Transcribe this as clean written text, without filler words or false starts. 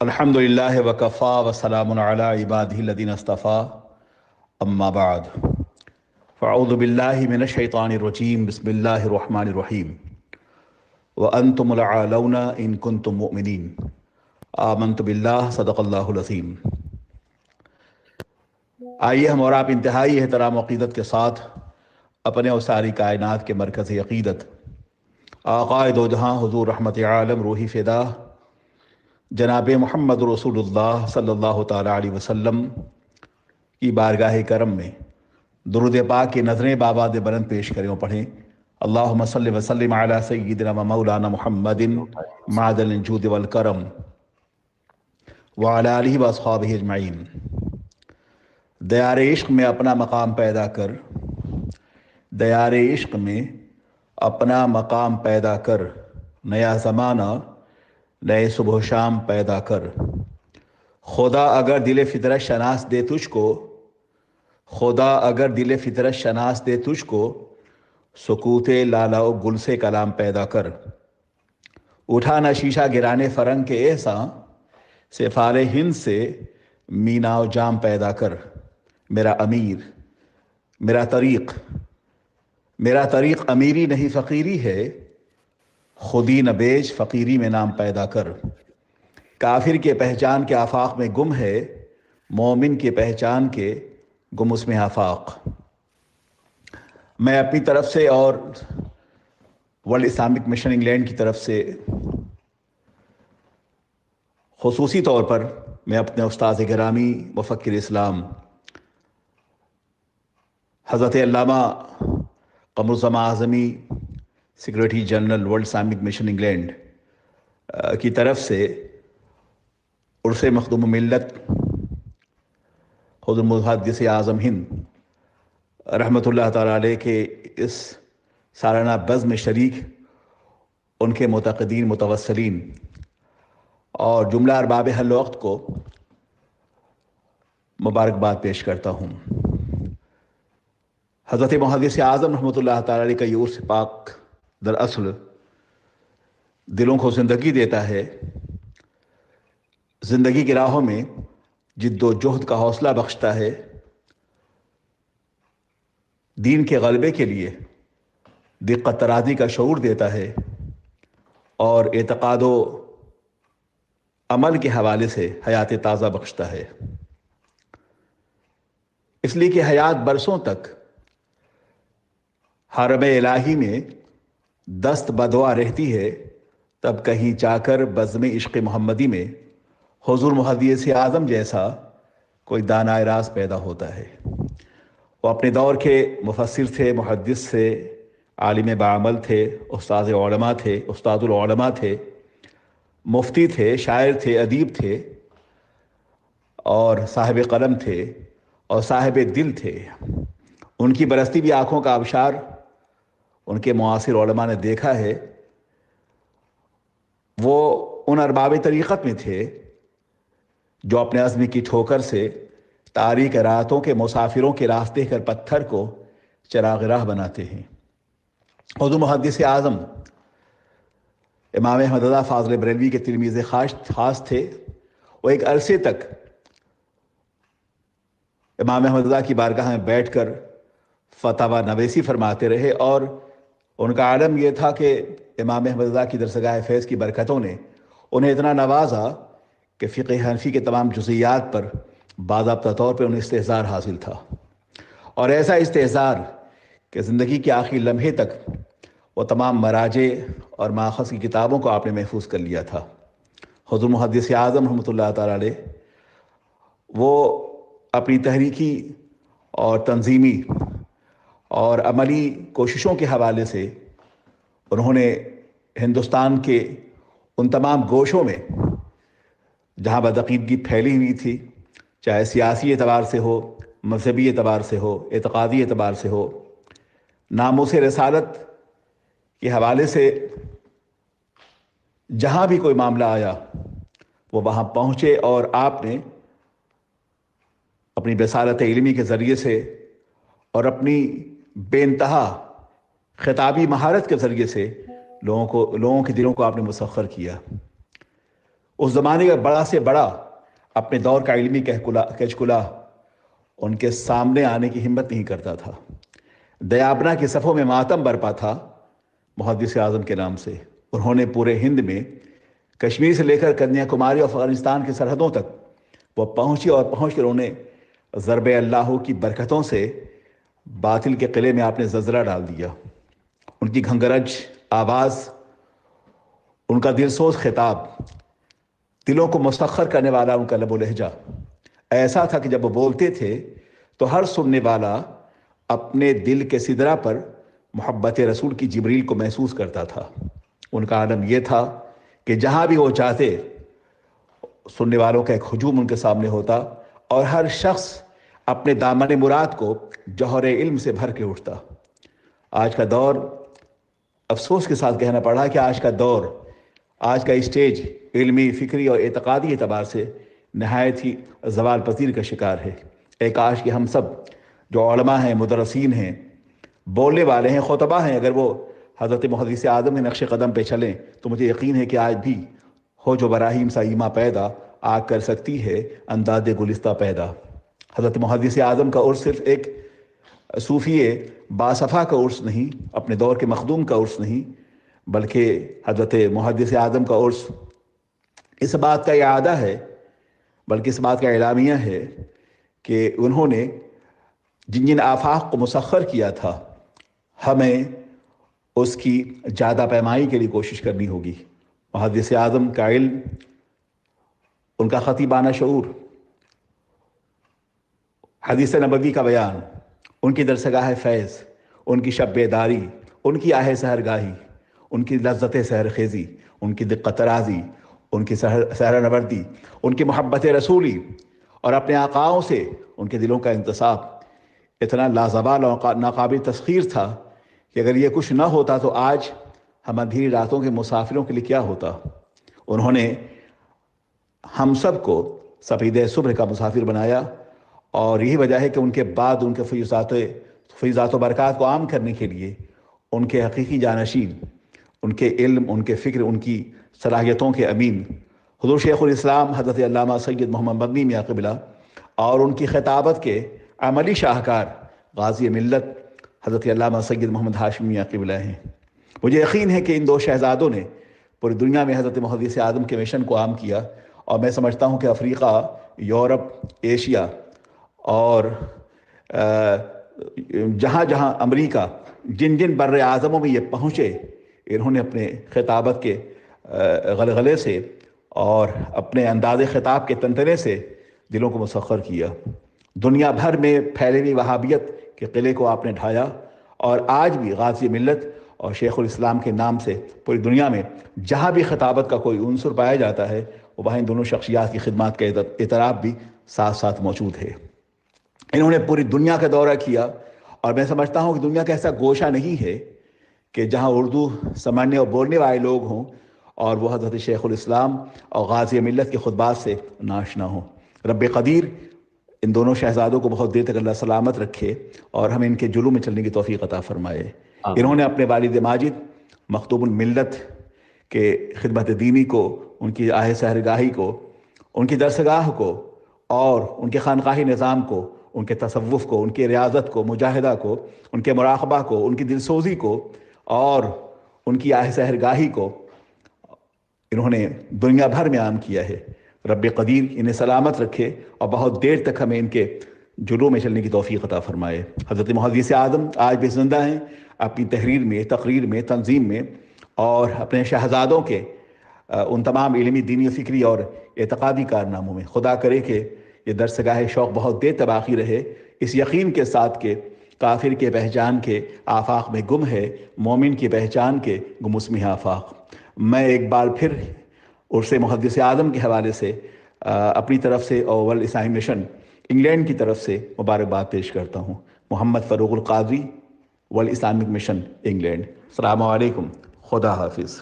الحمدللہ وکفا وسلام علی عبادہ الذین اصطفیٰ اما بعد فاعوذ باللہ من الشیطان الرجیم بسم اللہ الرحمن الرحیم وانتم العالون ان کنتم مؤمنین آمنت باللہ صدق اللہ العظیم۔ آئیے ہم اور آپ انتہائی احترام و عقیدت کے ساتھ اپنے اور ساری کائنات کے مرکز عقیدت آقائے دو جہاں حضور رحمت عالم روحی فدا جناب محمد رسول اللہ صلی اللہ تعالیٰ علیہ وسلم کی بارگاہ کرم میں درود پاک کی نظریں باباد بلند پیش کریں اور پڑھیں۔ اللہم صلی وسلم علی سیدنا و مولانا محمد معدن الجود والکرم وعلی آلہ و اصحابہ اجمعین۔ دیار عشق میں اپنا مقام پیدا کر، دیار عشق میں اپنا مقام پیدا کر، نیا زمانہ نئے صبح و شام پیدا کر۔ خدا اگر دل فطرت شناس دے تجھ کو، خدا اگر دل فطرت شناس دے تجھ کو، سکوت لالا و گل سے کلام پیدا کر۔ اٹھانا شیشہ گرانے فرنگ کے احساں، سفال ہند سے مینا و جام پیدا کر۔ میرا امیر، میرا طریق امیری نہیں فقیری ہے، خودی نہ بیچ فقیری میں نام پیدا کر۔ کافر کے پہچان کے آفاق میں گم ہے، مومن کے پہچان کے گم اس میں آفاق۔ میں اپنی طرف سے اور ورلڈ اسلامک مشن انگلینڈ کی طرف سے خصوصی طور پر میں اپنے استاد گرامی مفکر اسلام حضرت علامہ قمر الزمان Azmi secretary general world Islamic Mission England کی طرف سے عرس مخدوم ملت حضرت محدث اعظم ہند رحمۃ اللہ تعالیٰ علیہ کے اس سالانہ بزم میں شریک ان کے معتقدین متوسلین اور جملہ ارباب حل وقت کو مبارکباد پیش کرتا ہوں۔ حضرت محدث اعظم رحمۃ اللہ تعالیٰ علیہ کا یہ عرس پاک دراصل دلوں کو زندگی دیتا ہے، زندگی کی راہوں میں جد و جہد کا حوصلہ بخشتا ہے، دین کے غلبے کے لیے دقت ترازی کا شعور دیتا ہے اور اعتقاد و عمل کے حوالے سے حیات تازہ بخشتا ہے۔ اس لیے کہ حیات برسوں تک حرم الہی میں دست بدعا رہتی ہے، تب کہیں جا کر بزم عشق محمدی میں حضور محدث اعظم جیسا کوئی دانائے راز پیدا ہوتا ہے۔ وہ اپنے دور کے مفسر تھے، محدث تھے، عالم بعمل تھے، استاد علماء تھے، استاد العلماء تھے، مفتی تھے، شاعر تھے، ادیب تھے اور صاحب قلم تھے اور صاحب دل تھے۔ ان کی برستی بھی آنکھوں کا آبشار ان کے معاصر علماء نے دیکھا ہے۔ وہ ان ارباب طریقت میں تھے جو اپنے عزم کی ٹھوکر سے تاریک راتوں کے مسافروں کے راستے کر پتھر کو چراغ راہ بناتے ہیں۔ حضور محدث اعظم امام احمد رضا فاضل بریلوی کے تلمیذ خاص تھے۔ وہ ایک عرصے تک امام احمد رضا کی بارگاہ میں بیٹھ کر فتاوی نویسی فرماتے رہے اور ان کا عالم یہ تھا کہ امام احمد رضا کی درسگاہ فیض کی برکتوں نے انہیں اتنا نوازا کہ فقہ حنفی کے تمام جزئیات پر باضابطہ طور پہ انہیں استحضار حاصل تھا، اور ایسا استحضار کہ زندگی کے آخری لمحے تک وہ تمام مراجع اور ماخذ کی کتابوں کو آپ نے محفوظ کر لیا تھا۔ حضور محدث اعظم رحمۃ اللہ تعالیٰ علیہ وہ اپنی تحریکی اور تنظیمی اور عملی کوششوں کے حوالے سے انہوں نے ہندوستان کے ان تمام گوشوں میں جہاں بدعقیدگی پھیلی ہوئی تھی، چاہے سیاسی اعتبار سے ہو، مذہبی اعتبار سے ہو، اعتقادی اعتبار سے ہو، ناموس رسالت کے حوالے سے جہاں بھی کوئی معاملہ آیا وہ وہاں پہنچے اور آپ نے اپنی بصارت علمی کے ذریعے سے اور اپنی بے انتہا خطابی مہارت کے ذریعے سے لوگوں کے دلوں کو آپ نے مسخر کیا۔ اس زمانے کا بڑا سے بڑا اپنے دور کا علمی کچکلا ان کے سامنے آنے کی ہمت نہیں کرتا تھا۔ دیابنا کی صفوں میں ماتم برپا تھا محدث اعظم کے نام سے۔ انہوں نے پورے ہند میں کشمیر سے لے کر کنیا کماری اور افغانستان کی سرحدوں تک وہ پہنچی، اور پہنچ کر انہوں نے ضرب اللہ کی برکتوں سے باطل کے قلعے میں آپ نے زلزلہ ڈال دیا۔ ان کی گھنگرج آواز، ان کا دل سوز خطاب، دلوں کو مسخر کرنے والا ان کا لب و لہجہ ایسا تھا کہ جب وہ بولتے تھے تو ہر سننے والا اپنے دل کے سدرہ پر محبت رسول کی جبریل کو محسوس کرتا تھا۔ ان کا عالم یہ تھا کہ جہاں بھی وہ چاہتے سننے والوں کا ایک ہجوم ان کے سامنے ہوتا، اور ہر شخص اپنے دامن مراد کو جوہر علم سے بھر کے اٹھتا۔ آج کا دور، افسوس کے ساتھ کہنا پڑا کہ آج کا دور، آج کا اسٹیج علمی، فکری اور اعتقادی اعتبار سے نہایت ہی زوال پذیر کا شکار ہے۔ ایک کاش کہ ہم سب جو علماء ہیں، مدرسین ہیں، بولنے والے ہیں، خطبہ ہیں، اگر وہ حضرت محدث اعظم کے نقش قدم پہ چلیں تو مجھے یقین ہے کہ آج بھی ہو جو براہیم سیما پیدا، آگ کر سکتی ہے انداز گلستہ پیدا۔ حضرت محدث اعظم کا عرس صرف ایک صوفی باصفا کا عرس نہیں، اپنے دور کے مخدوم کا عرس نہیں، بلکہ حضرت محدث اعظم کا عرس اس بات کا اعادہ ہے، بلکہ اس بات کا اعلامیہ ہے کہ انہوں نے جن جن آفاق کو مسخر کیا تھا، ہمیں اس کی زیادہ پیمائی کے لیے کوشش کرنی ہوگی۔ محدث اعظم کا علم، ان کا خطیبانہ شعور، حدیث نبوی کا بیان، ان کی درسگاہ فیض، ان کی شب بیداری، ان کی آہ سحرگاہی، ان کی لذت سحر خیزی، ان کی دقت رازی، ان کی سحر نوردی، ان کی محبت رسولی اور اپنے آقاؤں سے ان کے دلوں کا انتصاب اتنا لازوال اور ناقابل تسخیر تھا کہ اگر یہ کچھ نہ ہوتا تو آج ہم اندھیری راتوں کے مسافروں کے لیے کیا ہوتا۔ انہوں نے ہم سب کو سپید صبح کا مسافر بنایا، اور یہی وجہ ہے کہ ان کے بعد ان کے فیضات و برکات کو عام کرنے کے لیے ان کے حقیقی جانشین، ان کے علم، ان کے فکر، ان کی صلاحیتوں کے امین حضور شیخ الاسلام حضرت علامہ سید محمد مدنی میاں قبلہ اور ان کی خطابت کے عملی شاہکار غازی ملت حضرت علامہ سید محمد ہاشمی میاں قبلہ ہیں۔ مجھے یقین ہے کہ ان دو شہزادوں نے پوری دنیا میں حضرت محدث اعظم کے مشن کو عام کیا، اور میں سمجھتا ہوں کہ افریقہ، یورپ، ایشیا اور جہاں جہاں امریکہ، جن جن بر اعظموں میں یہ پہنچے، انہوں نے اپنے خطابت کے غلغلے سے اور اپنے انداز خطاب کے تنتنے سے دلوں کو مسخر کیا۔ دنیا بھر میں پھیلی ہوئی وہابیت کے قلعے کو آپ نے ڈھایا، اور آج بھی غازی ملت اور شیخ الاسلام کے نام سے پوری دنیا میں جہاں بھی خطابت کا کوئی عنصر پایا جاتا ہے، وہاں ان دونوں شخصیات کی خدمات کا اعتراف بھی ساتھ ساتھ موجود ہے۔ انہوں نے پوری دنیا کا دورہ کیا، اور میں سمجھتا ہوں کہ دنیا کا ایسا گوشہ نہیں ہے کہ جہاں اردو سمجھنے اور بولنے والے لوگ ہوں اور وہ حضرت شیخ الاسلام اور غازی ملت کے خطبات سے ناشنا ہوں۔ رب قدیر ان دونوں شہزادوں کو بہت دیر تک اللہ سلامت رکھے اور ہمیں ان کے جلوم میں چلنے کی توفیق عطا فرمائے۔ انہوں نے اپنے والد ماجد مخدوم الملت کے خدمت دینی کو، ان کی آہ سحرگاہی کو، ان کی درسگاہ کو اور ان کے خانقاہی نظام کو، ان کے تصوف کو، ان کی ریاضت کو، مجاہدہ کو، ان کے مراقبہ کو، ان کی دلسوزی کو اور ان کی آہ سحرگاہی کو انہوں نے دنیا بھر میں عام کیا ہے۔ رب قدیر انہیں سلامت رکھے اور بہت دیر تک ہمیں ان کے جلووں میں چلنے کی توفیق عطا فرمائے۔ حضرت محدث اعظم آج بھی زندہ ہیں، اپنی تحریر میں، تقریر میں، تنظیم میں، اور اپنے شہزادوں کے ان تمام علمی، دینی، فکری اور اعتقادی کارناموں میں۔ خدا کرے کہ یہ درسگاہ شوق بہت دیر تک باقی رہے، اس یقین کے ساتھ کہ کافر کے پہچان کے آفاق میں گم ہے، مومن کی پہچان کے گم اس میں آفاق۔ میں ایک بار پھر عرس محدث اعظم کے حوالے سے اپنی طرف سے اور ورلڈ اسلامی مشن انگلینڈ کی طرف سے مبارکباد پیش کرتا ہوں۔ Muhammad Farooq Al-Qadri, World Islamic Mission England. السلام علیکم، خدا حافظ۔